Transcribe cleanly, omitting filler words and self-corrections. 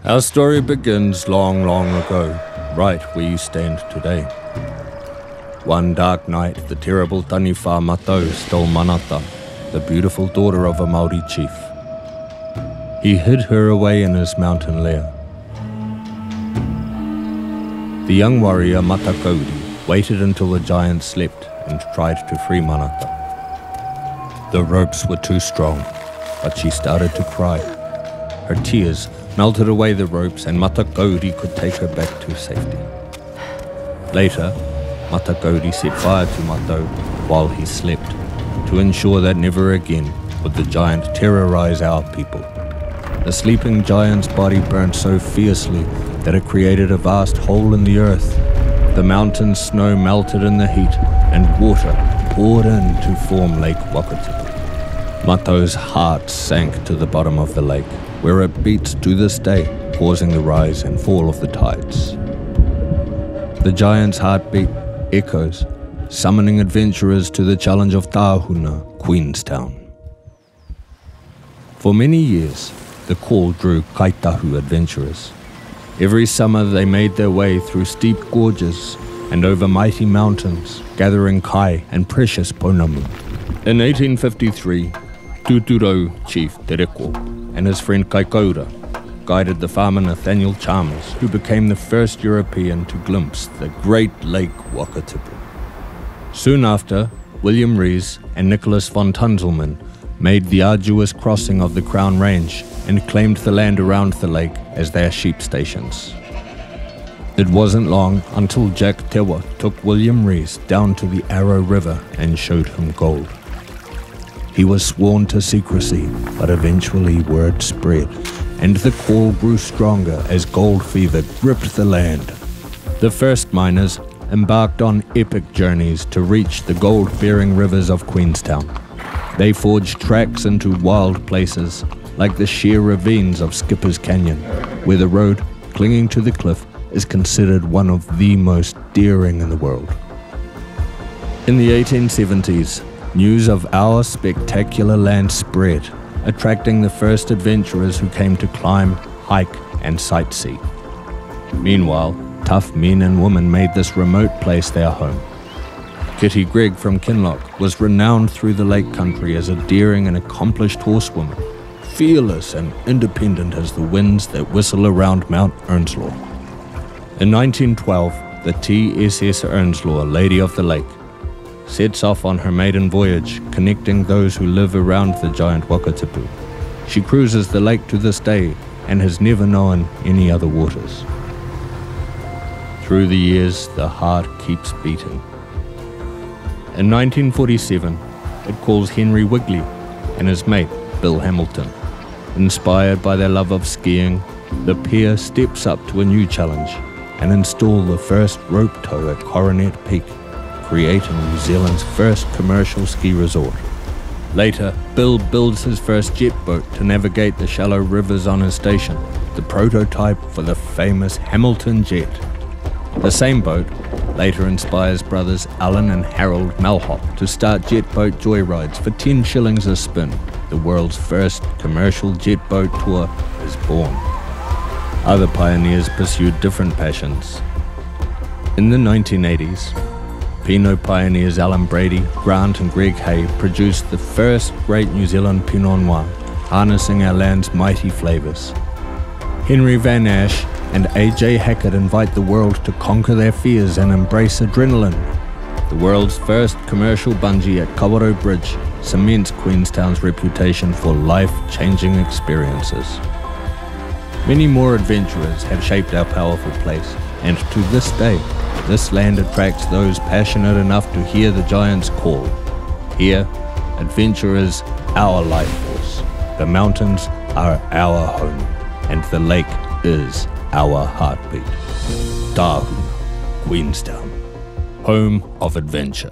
Our story begins long, long ago, right where you stand today. One dark night, the terrible Taniwha Matau stole Manata, the beautiful daughter of a Māori chief. He hid her away in his mountain lair. The young warrior Matakauri waited until the giant slept and tried to free Manata. The ropes were too strong, but she started to cry. Her tears melted away the ropes and Matakauri could take her back to safety. Later, Matakauri set fire to Matau while he slept to ensure that never again would the giant terrorize our people. The sleeping giant's body burned so fiercely that it created a vast hole in the earth. The mountain snow melted in the heat and water poured in to form Lake Wakatipu. Matau's heart sank to the bottom of the lake, where it beats to this day, causing the rise and fall of the tides. The giant's heartbeat echoes, summoning adventurers to the challenge of Tahuna, Queenstown. For many years, the call drew kaitahu adventurers. Every summer they made their way through steep gorges and over mighty mountains, gathering kai and precious pounamu. In 1853, Tuturau chief Te Reko and his friend Kaikoura guided the farmer Nathaniel Chalmers, who became the first European to glimpse the great Lake Wakatipu. Soon after, William Rees and Nicholas von Tunzelman made the arduous crossing of the Crown Range and claimed the land around the lake as their sheep stations. It wasn't long until Jack Tewa took William Rees down to the Arrow River and showed him gold. He was sworn to secrecy, but eventually word spread, and the call grew stronger as gold fever gripped the land. The first miners embarked on epic journeys to reach the gold-bearing rivers of Queenstown. They forged tracks into wild places, like the sheer ravines of Skipper's Canyon, where the road, clinging to the cliff, is considered one of the most daring in the world. In the 1870s, news of our spectacular land spread, attracting the first adventurers who came to climb, hike, and sightsee. Meanwhile, tough men and women made this remote place their home. Kitty Gregg from Kinloch was renowned through the lake country as a daring and accomplished horsewoman, fearless and independent as the winds that whistle around Mount Earnslaw. In 1912, the TSS Earnslaw, Lady of the Lake, sets off on her maiden voyage, connecting those who live around the giant Wakatipu. She cruises the lake to this day and has never known any other waters. Through the years, the heart keeps beating. In 1947, it calls Henry Wigley and his mate, Bill Hamilton. Inspired by their love of skiing, the pair steps up to a new challenge and install the first rope tow at Coronet Peak, creating New Zealand's first commercial ski resort. Later, Bill builds his first jet boat to navigate the shallow rivers on his station, the prototype for the famous Hamilton jet. The same boat later inspires brothers Alan and Harold Malhop to start jet boat joyrides for 10 shillings a spin. The world's first commercial jet boat tour is born. Other pioneers pursued different passions. In the 1980s, Pinot pioneers Alan Brady, Grant and Greg Hay produced the first great New Zealand Pinot Noir, harnessing our land's mighty flavours. Henry Van Ash and AJ Hackett invite the world to conquer their fears and embrace adrenaline. The world's first commercial bungee at Kawerau Bridge cements Queenstown's reputation for life-changing experiences. Many more adventurers have shaped our powerful place, and to this day, this land attracts those passionate enough to hear the giant's call. Here, adventure is our life force. The mountains are our home, and the lake is our heartbeat. Tahuna, Queenstown, home of adventure.